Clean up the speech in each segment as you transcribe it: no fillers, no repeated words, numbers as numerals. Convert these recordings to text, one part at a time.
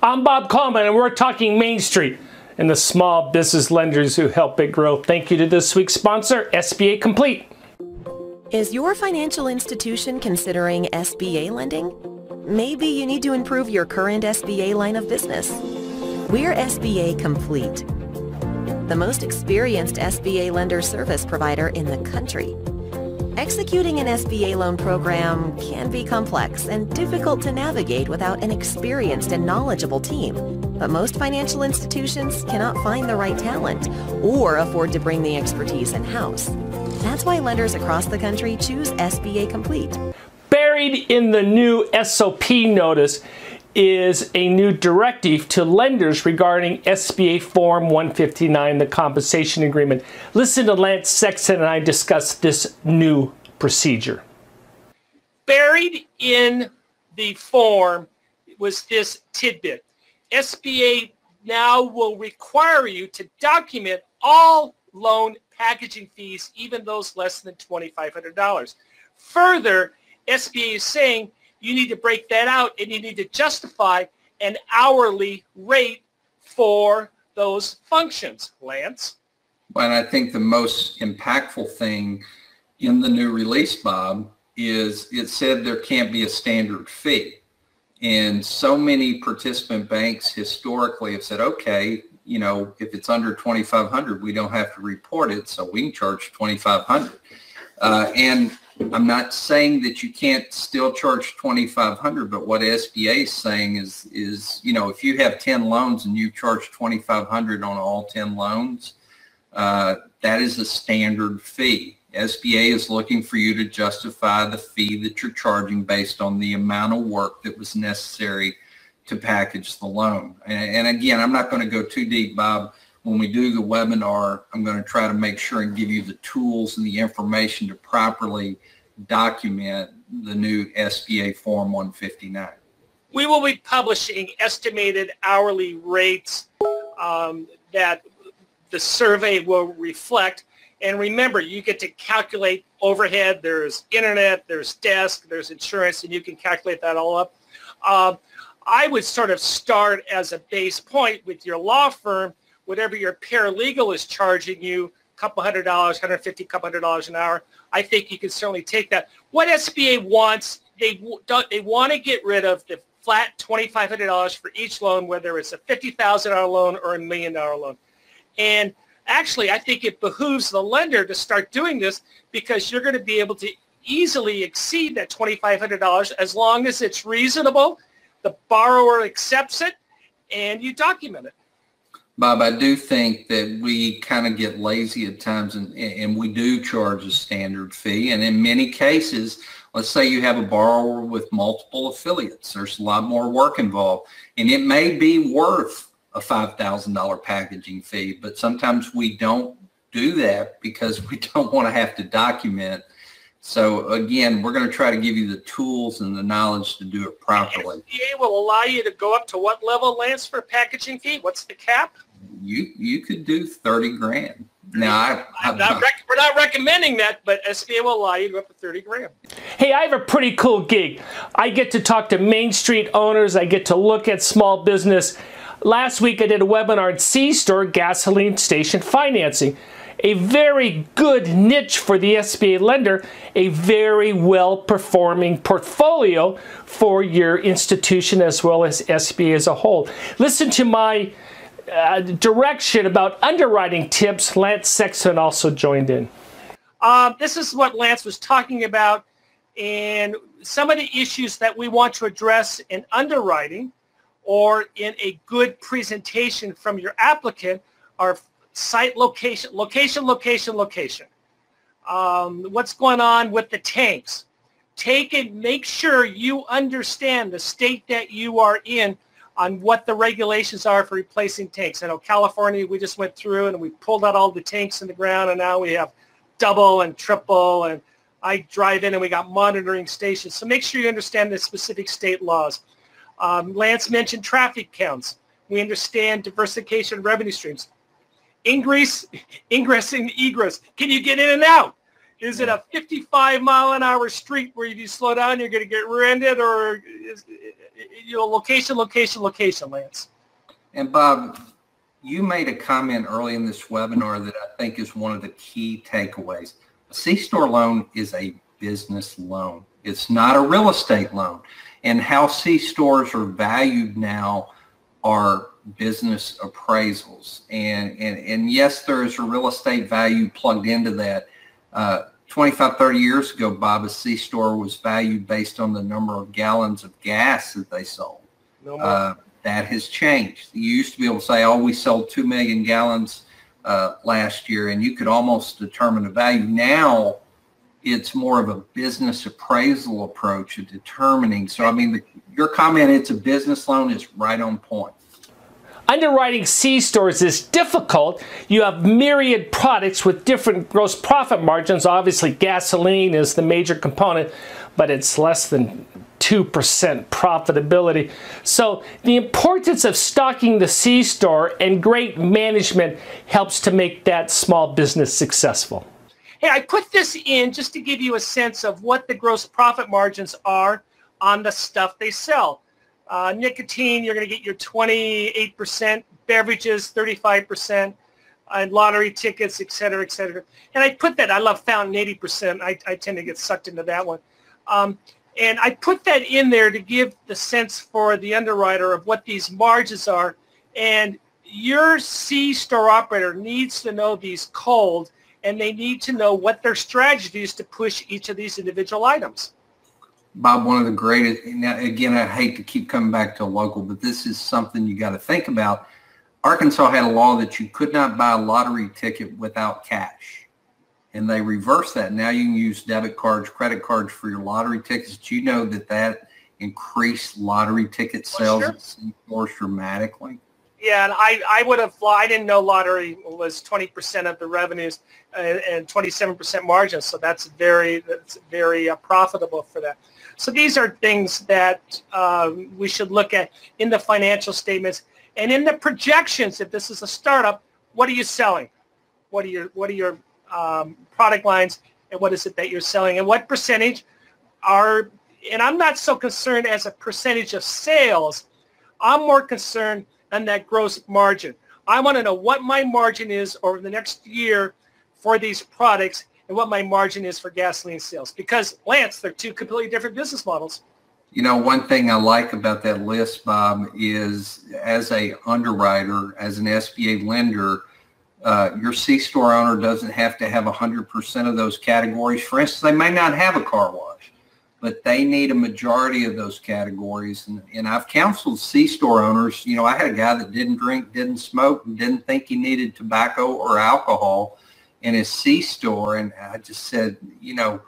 I'm Bob Coleman, and we're talking Main Street and the small business lenders who help it grow. Thank you to this week's sponsor, SBA Complete. Is your financial institution considering SBA lending? Maybe you need to improve your current SBA line of business. We're SBA Complete, the most experienced SBA lender service provider in the country. Executing an SBA loan program can be complex and difficult to navigate without an experienced and knowledgeable team. But most financial institutions cannot find the right talent or afford to bring the expertise in-house. That's why lenders across the country choose SBA Complete. Buried in the new SOP notice is a new directive to lenders regarding SBA Form 159, the compensation agreement. Listen to Lance Sexton and I discuss this new procedure. Buried in the form was this tidbit. SBA now will require you to document all loan packaging fees, even those less than $2,500. Further, SBA is saying you need to break that out and you need to justify an hourly rate for those functions. Lance? Well, and I think the most impactful thing in the new release, Bob, is it said there can't be a standard fee. And so many participant banks historically have said, okay, you know, if it's under $2,500, we don't have to report it, so we can charge $2,500. And I'm not saying that you can't still charge $2,500, but what SBA is saying is, you know, if you have 10 loans and you charge $2,500 on all 10 loans, that is a standard fee. SBA is looking for you to justify the fee that you're charging based on the amount of work that was necessary to package the loan. And again, I'm not going to go too deep, Bob. When we do the webinar, I'm going to try to make sure and give you the tools and the information to properly document the new SBA Form 159. We will be publishing estimated hourly rates that the survey will reflect. And remember, you get to calculate overhead. There's internet, there's desk, there's insurance, and you can calculate that all up. I would sort of start as a base point with your law firm. Whatever your paralegal is charging you, a couple $100, $150, couple $100 an hour, I think you can certainly take that. What SBA wants, they want to get rid of the flat $2,500 for each loan, whether it's a $50,000 loan or $1 million loan. And actually, I think it behooves the lender to start doing this because you're going to be able to easily exceed that $2,500 as long as it's reasonable, the borrower accepts it, and you document it. Bob, I do think that we kind of get lazy at times and we do charge a standard fee. And in many cases, let's say you have a borrower with multiple affiliates. There's a lot more work involved. And it may be worth a $5,000 packaging fee, but sometimes we don't do that because we don't want to have to document. So again, we're going to try to give you the tools and the knowledge to do it properly. SBA will allow you to go up to what level, Lance, for a packaging fee? What's the cap? You could do 30 grand. Now, we're not recommending that, but SBA will allow you to go up to 30 grand. Hey, I have a pretty cool gig. I get to talk to Main Street owners. I get to look at small business. Last week, I did a webinar at C-Store gasoline station financing. A very good niche for the SBA lender, a very well-performing portfolio for your institution as well as SBA as a whole. Listen to my direction about underwriting tips. Lance Sexton also joined in. This is what Lance was talking about, and some of the issues that we want to address in underwriting or in a good presentation from your applicant are site location. What's going on with the tanks? Make sure you understand the state that you are in on what the regulations are for replacing tanks. I know California, we just went through and we pulled out all the tanks in the ground, and now we have double and triple, and I drive in and we got monitoring stations. So make sure you understand the specific state laws. Lance mentioned traffic counts. We understand diversification of revenue streams. Ingress and egress. Can you get in and out? Is it a 55-mile-an-hour street where if you slow down, you're going to get rear-ended, or location, location, location, Lance. And Bob, you made a comment early in this webinar that I think is one of the key takeaways. A C-store loan is a business loan. It's not a real estate loan. And how C-stores are valued now are business appraisals. And yes, there is a real estate value plugged into that. 25, 30 years ago, Bob, a C-store was valued based on the number of gallons of gas that they sold. No more. That has changed. You used to be able to say, oh, we sold 2 million gallons last year, and you could almost determine the value. Now, it's more of a business appraisal approach of determining. So, I mean, your comment, it's a business loan, is right on point. Underwriting C-stores is difficult. You have myriad products with different gross profit margins. Obviously, gasoline is the major component, but it's less than 2% profitability. So the importance of stocking the C-store and great management helps to make that small business successful. Hey, I put this in just to give you a sense of what the gross profit margins are on the stuff they sell. Nicotine, you're going to get your 28%, beverages, 35%, and lottery tickets, et cetera, et cetera. And I put that, I love Fountain, 80%. I tend to get sucked into that one. And I put that in there to give the sense for the underwriter of what these margins are. And your C-store operator needs to know these cold, and they need to know what their strategy is to push each of these individual items. Bob, one of the greatest, now again, I hate to keep coming back to local, but this is something you got to think about. Arkansas had a law that you could not buy a lottery ticket without cash. And they reversed that. Now you can use debit cards, credit cards for your lottery tickets. Do you know that that increased lottery ticket sales at C-stores dramatically? Yeah, and I would have, I didn't know lottery was 20% of the revenues and 27% margins. So that's very profitable for that. So these are things that we should look at in the financial statements and in the projections. If this is a startup, what are you selling? What are your product lines, and what is it that you're selling, and what percentage are? And I'm not so concerned as a percentage of sales. I'm more concerned on that gross margin. I want to know what my margin is over the next year for these products and what my margin is for gasoline sales. Because, Lance, they're two completely different business models. You know, one thing I like about that list, Bob, is as a underwriter, as an SBA lender, your C-store owner doesn't have to have 100% of those categories. For instance, they may not have a car wash, but they need a majority of those categories. And I've counseled C-store owners. You know, I had a guy that didn't drink, didn't smoke, and didn't think he needed tobacco or alcohol in his C-store. And I just said, you know,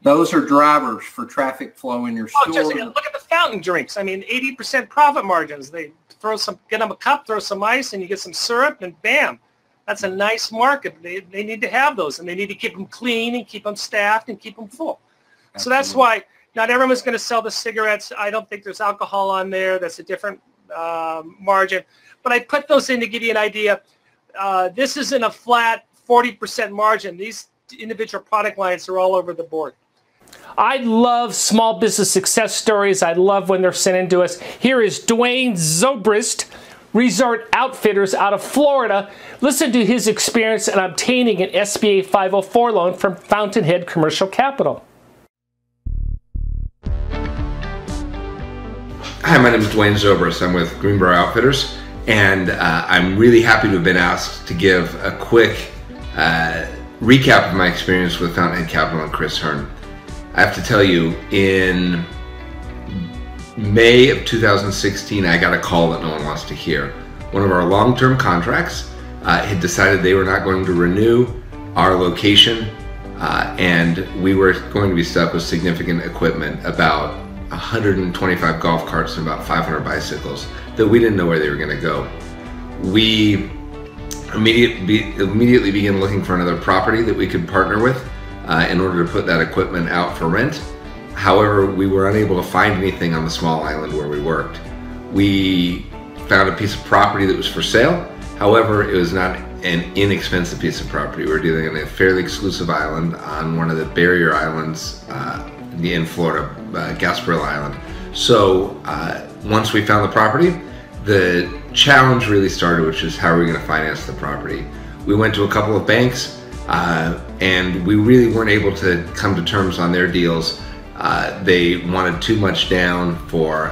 those are drivers for traffic flow in your store. Just look at the fountain drinks. I mean, 80% profit margins. They get them a cup, throw some ice, and you get some syrup, and bam. That's a nice market. They need to have those, and they need to keep them clean and keep them staffed and keep them full. Absolutely. So that's why not everyone's going to sell the cigarettes. I don't think there's alcohol on there. That's a different margin. But I put those in to give you an idea. This isn't a flat 40% margin. These individual product lines are all over the board. I love small business success stories. I love when they're sent in to us. Here is Dwayne Zobrist, Resort Outfitters out of Florida. Listen to his experience in obtaining an SBA 504 loan from Fountainhead Commercial Capital. Hi, my name is Dwayne Zobrist. I'm with Greenbrier Outfitters, and I'm really happy to have been asked to give a quick recap of my experience with Fountainhead Capital and Chris Hearn. I have to tell you, in May of 2016, I got a call that no one wants to hear. One of our long-term contracts had decided they were not going to renew our location, and we were going to be stuck with significant equipment, about 125 golf carts and about 500 bicycles that we didn't know where they were going to go. We immediately began looking for another property that we could partner with in order to put that equipment out for rent. However, we were unable to find anything on the small island where we worked. We found a piece of property that was for sale. However, it was not an inexpensive piece of property. We were dealing in a fairly exclusive island on one of the barrier islands in Florida, Gasparilla Island. So once we found the property, the challenge really started, which is how are we going to finance the property? We went to a couple of banks and we really weren't able to come to terms on their deals. They wanted too much down for,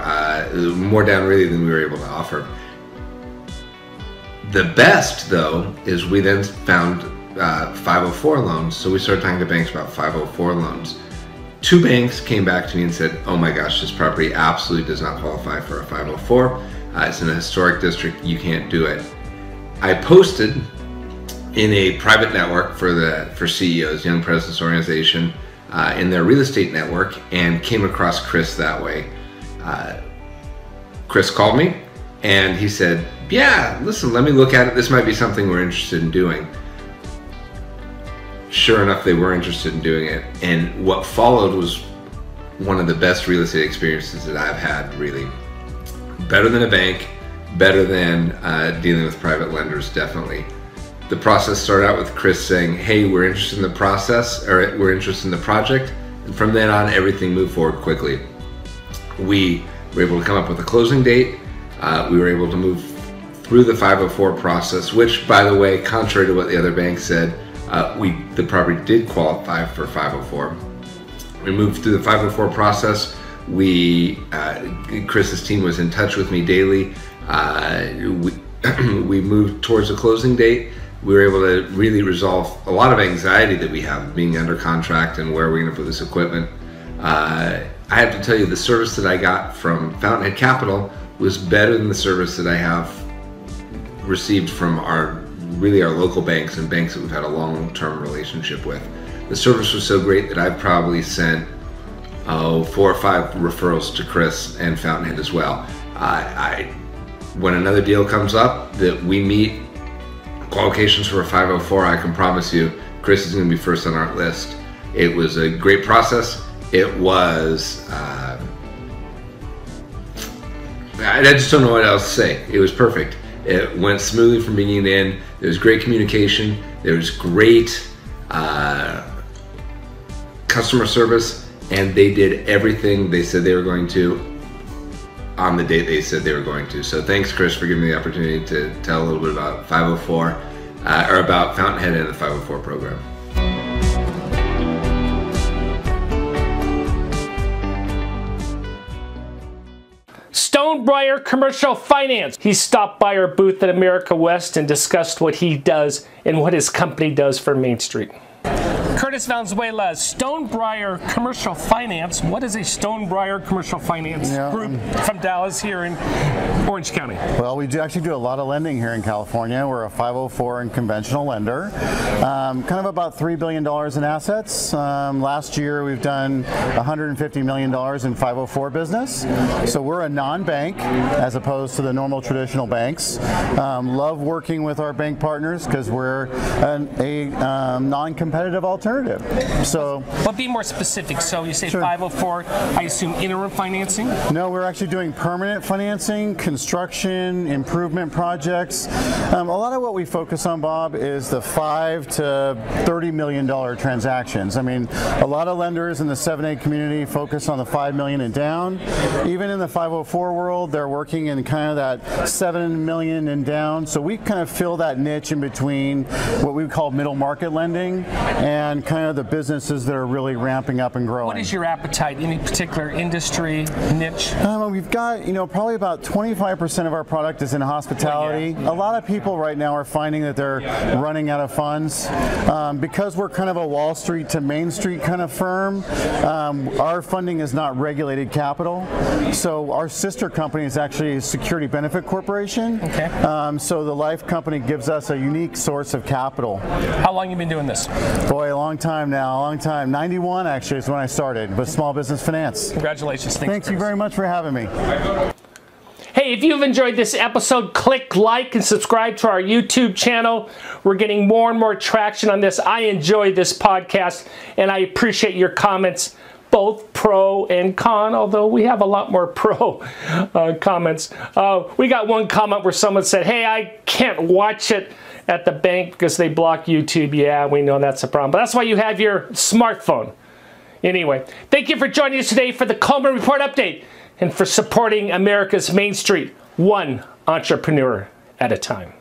more down really than we were able to offer. The best though is we then found 504 loans. So we started talking to banks about 504 loans. 2 banks came back to me and said, oh my gosh, this property absolutely does not qualify for a 504. It's in a historic district, you can't do it. I posted in a private network for CEOs, Young Presidents Organization, in their real estate network, and came across Chris that way. Chris called me and he said, yeah, listen, let me look at it. This might be something we're interested in doing. Sure enough, they were interested in doing it. And what followed was one of the best real estate experiences that I've had, really. Better than a bank, better than dealing with private lenders, definitely. The process started out with Chris saying, hey, we're interested in the process, or we're interested in the project. And from then on, everything moved forward quickly. We were able to come up with a closing date. We were able to move through the 504 process, which, by the way, contrary to what the other bank said, the property did qualify for 504. We moved through the 504 process. Chris's team was in touch with me daily. We moved towards a closing date. We were able to really resolve a lot of anxiety that we have being under contract and where we're going to put this equipment. I have to tell you, the service that I got from Fountainhead Capital was better than the service that I have received from our local banks and banks that we've had a long-term relationship with. The service was so great that I've probably sent 4 or 5 referrals to Chris and Fountainhead as well. When another deal comes up that we meet qualifications for a 504, I can promise you Chris is going to be first on our list. It was a great process. It was, I just don't know what else to say. It was perfect. It went smoothly from beginning to end. There was great communication. There was great customer service, and they did everything they said they were going to on the date they said they were going to. So thanks, Chris, for giving me the opportunity to tell a little bit about 504, or about Fountainhead and the 504 program. Stonebriar Commercial Finance. He stopped by our booth at America West and discussed what he does and what his company does for Main Street. Curtis Valenzuela, Stonebriar Commercial Finance. What is a Stonebriar Commercial Finance group from Dallas here in Orange County? Well, we actually do a lot of lending here in California. We're a 504 and conventional lender. Kind of about $3 billion in assets. Last year we've done $150 million in 504 business. So we're a non-bank as opposed to the normal traditional banks. Love working with our bank partners because we're a non-competitive alternative. So, but be more specific. So you say sure. 504, I assume interim financing? No, we're actually doing permanent financing, construction, improvement projects. A lot of what we focus on, Bob, is the $5 to $30 million transactions. I mean, a lot of lenders in the 7A community focus on the $5 million and down. Even in the 504 world, they're working in kind of that $7 million and down. So we kind of fill that niche in between what we call middle market lending and kind of the businesses that are really ramping up and growing. What is your appetite? Any particular industry, niche? We've got, probably about 25% of our product is in hospitality. A lot of people right now are finding that they're running out of funds. Because we're kind of a Wall Street to Main Street kind of firm, our funding is not regulated capital. So our sister company is actually a Security Benefit Corporation. Okay. So the life company gives us a unique source of capital. How long have you been doing this? Boy, a long time now, a long time. 91 actually is when I started with small business finance. Congratulations. Thank you very much for having me. Hey, if you've enjoyed this episode, click like and subscribe to our YouTube channel. We're getting more and more traction on this. I enjoy this podcast, and I appreciate your comments, both pro and con, although we have a lot more pro comments. We got one comment where someone said, hey, I can't watch it at the bank because they block YouTube. Yeah, we know that's a problem, but that's why you have your smartphone. Anyway, thank you for joining us today for the Coleman Report Update. and for supporting America's Main Street, one entrepreneur at a time.